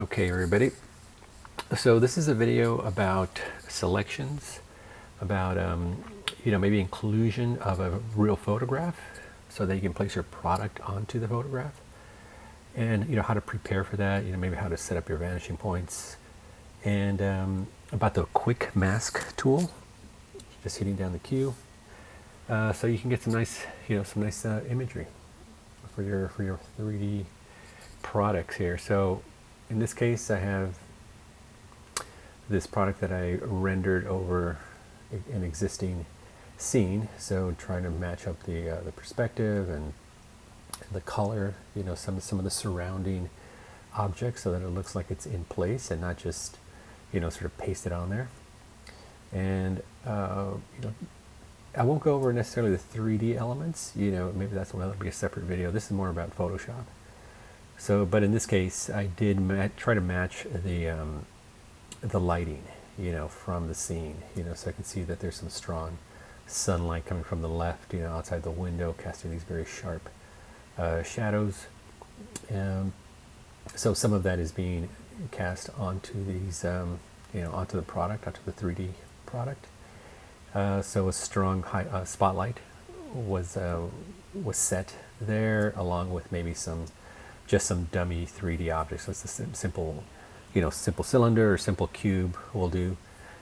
Okay, everybody. So this is a video about selections, about maybe inclusion of a real photograph, so that you can place your product onto the photograph, and how to prepare for that. Maybe how to set up your vanishing points, and about the QuickMask tool. Just hitting down the Q, so you can get some nice imagery for your 3D products here. So in this case, I have this product that I rendered over an existing scene. So trying to match up the perspective and the color, some of the surrounding objects, so that it looks like it's in place and not just sort of pasted on there. And I won't go over necessarily the 3D elements. Maybe that'll be a separate video. This is more about Photoshop. So, but in this case, I did try to match the lighting, from the scene, so I can see that there's some strong sunlight coming from the left, outside the window, casting these very sharp shadows. So some of that is being cast onto these, onto the product, onto the 3D product. So a strong high spotlight was set there, along with maybe just some dummy 3D objects. So it's a simple cylinder or simple cube will do,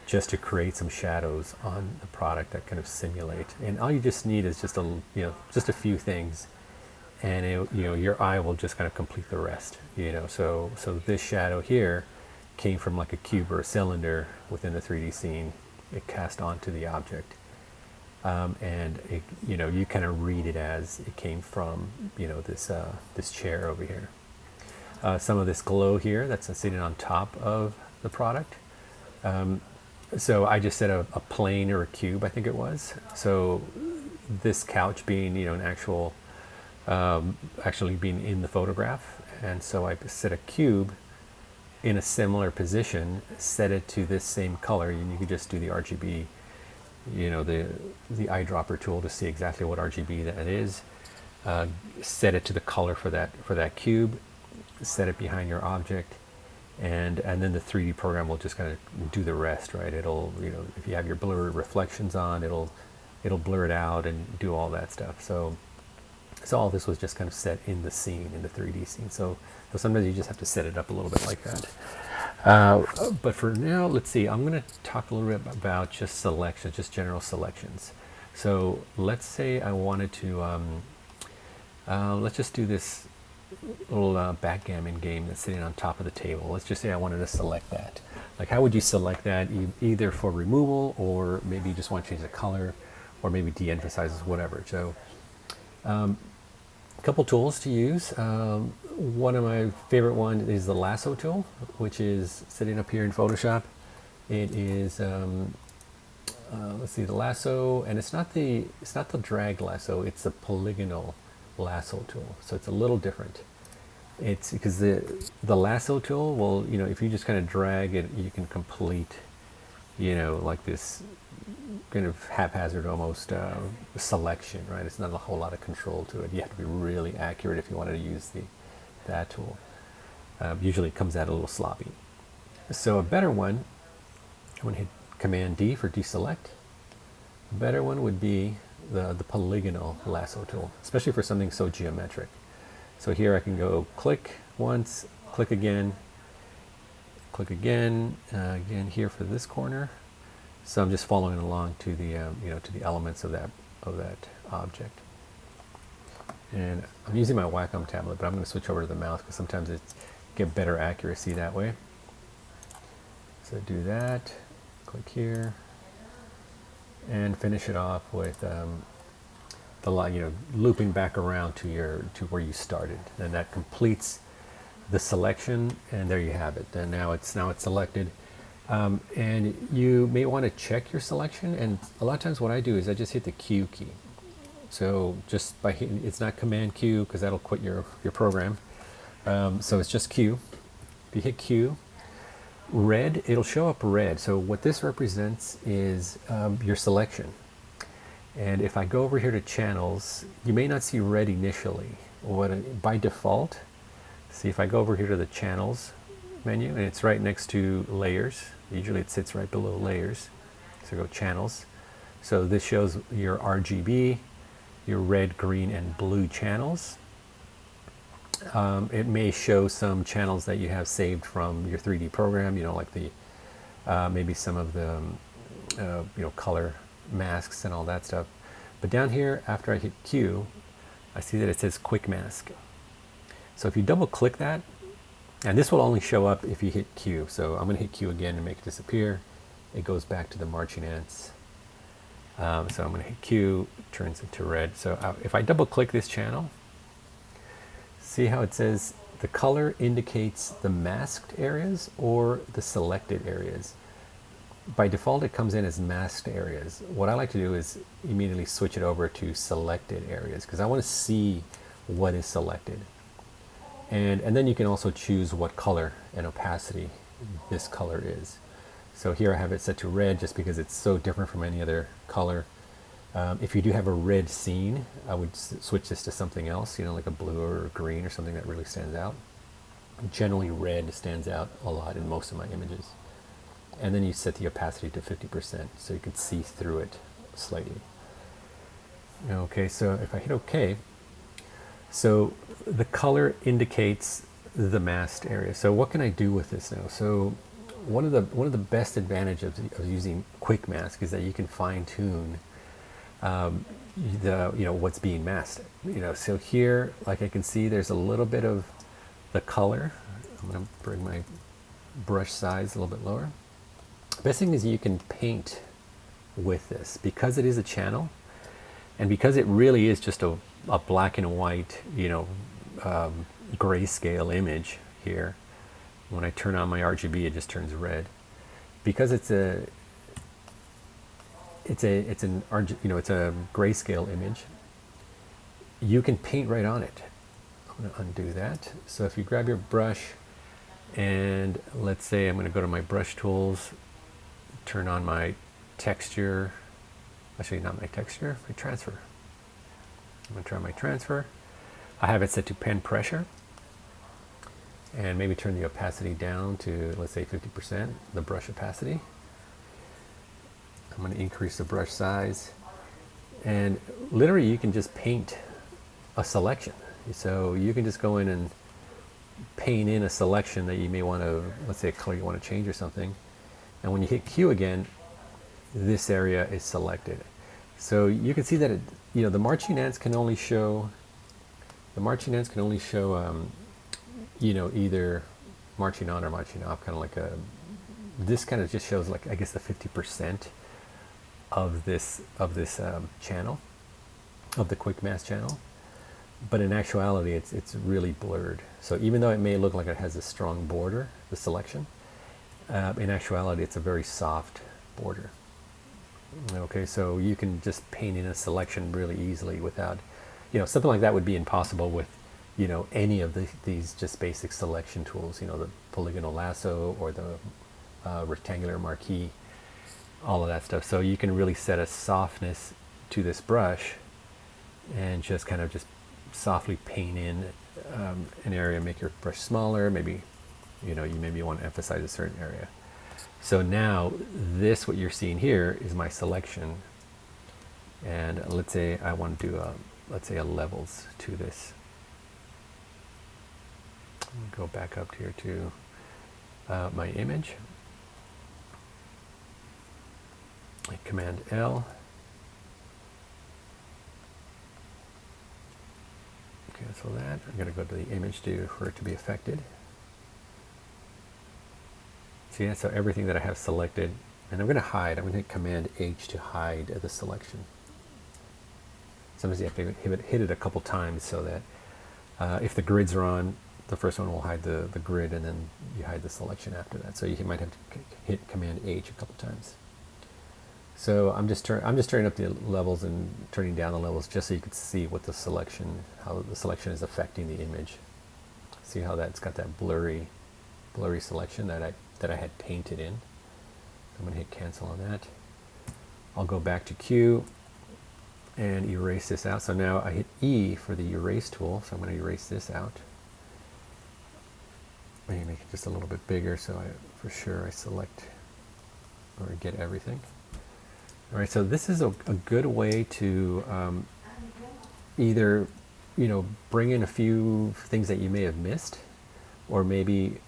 just to create some shadows on the product that kind of simulate. And all you just need is just a few things, and your eye will just kind of complete the rest. So this shadow here came from like a cube or a cylinder within the 3D scene. It cast onto the object, and it, you kind of read it as it came from this chair over here. Some of this glow here that's sitting on top of the product. So I just said a plane or a cube, I think it was. So this couch being an actual actually being in the photograph, and so I set a cube in a similar position, set it to this same color, and you could just do the RGB, the eyedropper tool to see exactly what RGB that is. Set it to the color for that cube, set it behind your object, and then the 3D program will just kind of do the rest, right? It'll, if you have your blur reflections on, it'll blur it out and do all that stuff. So all this was just kind of set in the scene, in the 3D scene. So sometimes you just have to set it up a little bit like that. But for now, let's see. I'm going to talk a little bit about just selections, just general selections. So let's say I wanted to, let's just do this little backgammon game that's sitting on top of the table. Let's just say I wanted to select that. Like, how would you select that? Either for removal, or maybe you just want to change the color, or maybe de-emphasize, whatever. So a couple tools to use. One of my favorite ones is the lasso tool, which is sitting up here in Photoshop. It is let's see, the lasso, and it's not the drag lasso, it's the polygonal lasso tool. So it's a little different. It's because the lasso tool will, if you just kind of drag it, you can complete, like this kind of haphazard almost selection, right? It's not a whole lot of control to it. You have to be really accurate if you wanted to use that tool. Usually it comes out a little sloppy. So a better one, I'm going to hit Command D for deselect. A better one would be the polygonal lasso tool, especially for something so geometric. So here I can go click once, click again, again here for this corner. So I'm just following along to the to the elements of that object. And I'm using my Wacom tablet, but I'm going to switch over to the mouse because sometimes it get better accuracy that way. So do that, click here, and finish it off with looping back around to where you started, and that completes the selection. And there you have it. And now it's selected. And you may want to check your selection, and a lot of times what I do is I just hit the Q key. So just by hitting, it's not Command Q because that'll quit your program. So it's just Q. If you hit Q, red, it'll show up red. So what this represents is your selection. And if I go over here to channels, you may not see red initially. By default, see if I go over here to the channels, menu, and it's right next to layers. Usually it sits right below layers. So go channels. So this shows your RGB, your red, green, and blue channels. It may show some channels that you have saved from your 3D program, you know, like the maybe some of the you know, color masks and all that stuff. But down here, after I hit Q, I see that it says QuickMask. So if you double click that, and this will only show up if you hit Q. So I'm going to hit Q again to make it disappear. It goes back to the marching ants. So I'm going to hit Q, turns into red. So if I double click this channel, see how it says the color indicates the masked areas or the selected areas. By default, it comes in as masked areas. What I like to do is immediately switch it over to selected areas because I want to see what is selected. And then you can also choose what color and opacity this color is. So here I have it set to red just because it's so different from any other color. If you do have a red scene, I would switch this to something else, you know, like a blue or green or something that really stands out. Generally red stands out a lot in most of my images. And then you set the opacity to 50% so you can see through it slightly. Okay, so if I hit OK, so the color indicates the masked area. So what can I do with this now? So one of the best advantages of using QuickMask is that you can fine tune what's being masked. So here, like I can see, there's a little bit of the color. I'm going to bring my brush size a little bit lower. The best thing is you can paint with this because it is a channel, and because it really is just a black and white, grayscale image here. When I turn on my RGB, it just turns red. Because it's a grayscale image, you can paint right on it. I'm going to undo that. So if you grab your brush, and let's say I'm going to go to my brush tools, turn on my texture, actually not my texture, my transfer. I'm going to try my transfer. I have it set to pen pressure, and maybe turn the opacity down to, let's say, 50%, the brush opacity. I'm going to increase the brush size, and literally you can just paint a selection. So you can just go in and paint in a selection that you may want to, let's say a color you want to change or something. And when you hit Q again, this area is selected. So you can see that the marching ants can only show, either marching on or marching off, kind of like this kind of just shows, like, I guess the 50% of this channel, of the QuickMask channel. But in actuality, it's really blurred. So even though it may look like it has a strong border, the selection, in actuality, it's a very soft border. Okay, so you can just paint in a selection really easily without, something like that would be impossible with, any of these just basic selection tools, the Polygonal Lasso or the rectangular marquee, all of that stuff. So you can really set a softness to this brush and just kind of just softly paint in an area, make your brush smaller, maybe, you maybe want to emphasize a certain area. So now what you're seeing here is my selection, and let's say I want to do let's say a levels to this. Go back up here to my image. Command L. Cancel that. I'm going to go to the image for it to be affected. So yeah, so everything that I have selected, and I'm going to hide. I'm going to hit Command H to hide the selection. Sometimes you have to hit it a couple times so that if the grids are on, the first one will hide the grid, and then you hide the selection after that. So you might have to hit Command H a couple times. So I'm just turning up the levels and turning down the levels just so you can see what how the selection is affecting the image. See how that's got that blurry selection that I had painted in. I'm going to hit cancel on that. I'll go back to Q and erase this out. So now I hit E for the erase tool. So I'm going to erase this out. maybe make it just a little bit bigger so for sure I select or get everything. All right, so this is a good way to either, bring in a few things that you may have missed, or maybe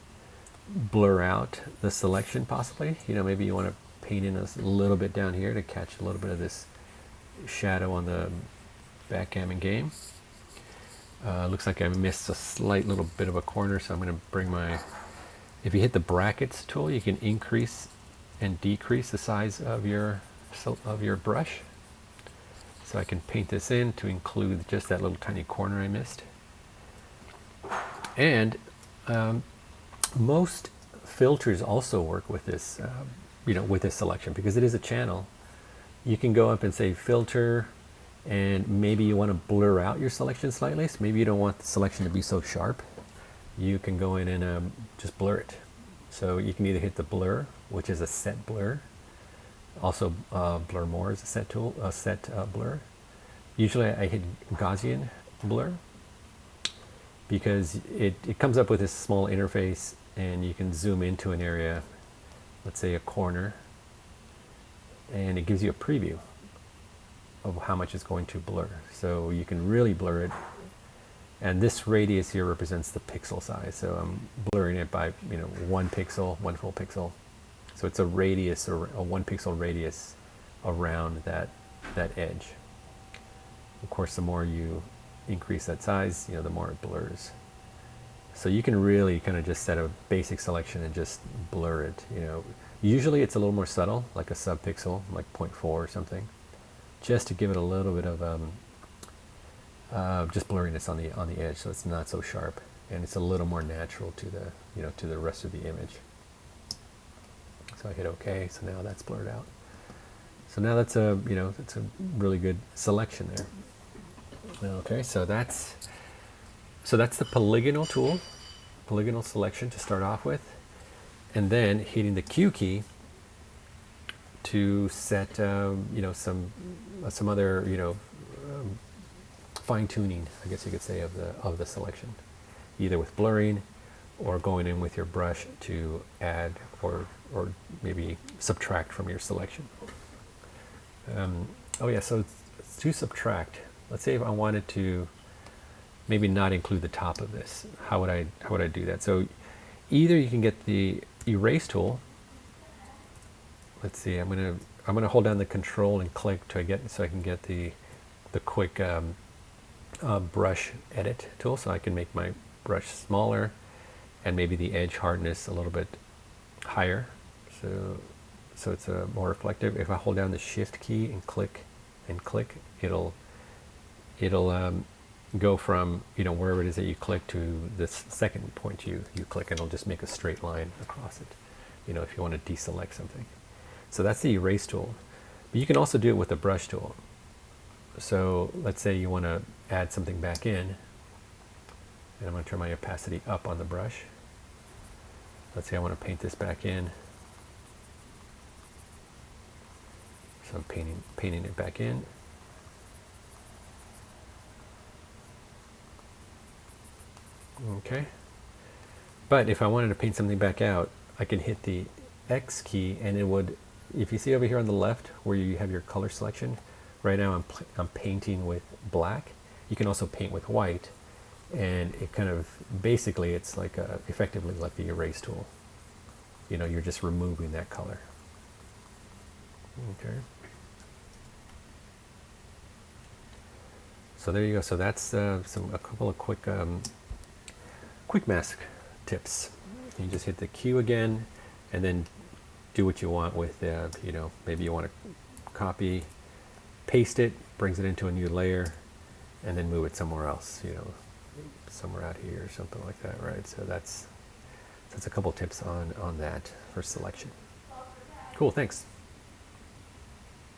blur out the selection possibly. Maybe you want to paint in a little bit down here to catch a little bit of this shadow on the backgammon game. Looks like I missed a slight little bit of a corner, so I'm going to bring my, if you hit the brackets tool, you can increase and decrease the size of your brush. So I can paint this in to include just that little tiny corner I missed. And most filters also work with this, with this selection, because it is a channel. You can go up and say filter, and maybe you want to blur out your selection slightly. So maybe you don't want the selection to be so sharp. You can go in and just blur it. So you can either hit the blur, which is a set blur. Also, blur more is a set tool, blur. Usually I hit Gaussian blur because it comes up with this small interface, and you can zoom into an area, let's say a corner, and it gives you a preview of how much it's going to blur. So you can really blur it. And this radius here represents the pixel size. So I'm blurring it by 1 pixel, 1 full pixel. So it's a radius, or a 1 pixel radius around that edge. Of course, the more you increase that size, the more it blurs. So you can really kind of just set a basic selection and just blur it. Usually it's a little more subtle, like a subpixel, like 0.4 or something, just to give it a little bit of just blurriness on the edge, so it's not so sharp, and it's a little more natural to the to the rest of the image. So I hit OK. So now that's blurred out. So now that's a that's a really good selection there. Okay, so that's the polygonal tool, polygonal selection to start off with, and then hitting the Q key to set some other fine tuning, I guess you could say, of the selection, either with blurring or going in with your brush to add or maybe subtract from your selection. Oh yeah, so to subtract, let's say if I wanted to maybe not include the top of this, how would I do that? So either you can get the erase tool. Let's see, I'm gonna hold down the control and click so I can get the quick brush edit tool, so I can make my brush smaller and maybe the edge hardness a little bit higher, so it's more reflective. If I hold down the shift key and click, it'll go from wherever it is that you click to this second point you click, and it'll just make a straight line across it, if you want to deselect something. So that's the erase tool. But you can also do it with the brush tool. So let's say you want to add something back in, and I'm going to turn my opacity up on the brush. Let's say I want to paint this back in. So I'm painting it back in. Okay. But if I wanted to paint something back out, I can hit the X key, and it would, if you see over here on the left where you have your color selection, right now I'm painting with black. You can also paint with white, and it kind of, basically it's like effectively like the erase tool. You're just removing that color. Okay. So there you go. So that's a couple of quick QuickMask tips. You just hit the Q again, and then do what you want with, maybe you want to copy, paste it, brings it into a new layer, and then move it somewhere else, somewhere out here or something like that, right? So that's a couple tips on that for selection. Cool, thanks.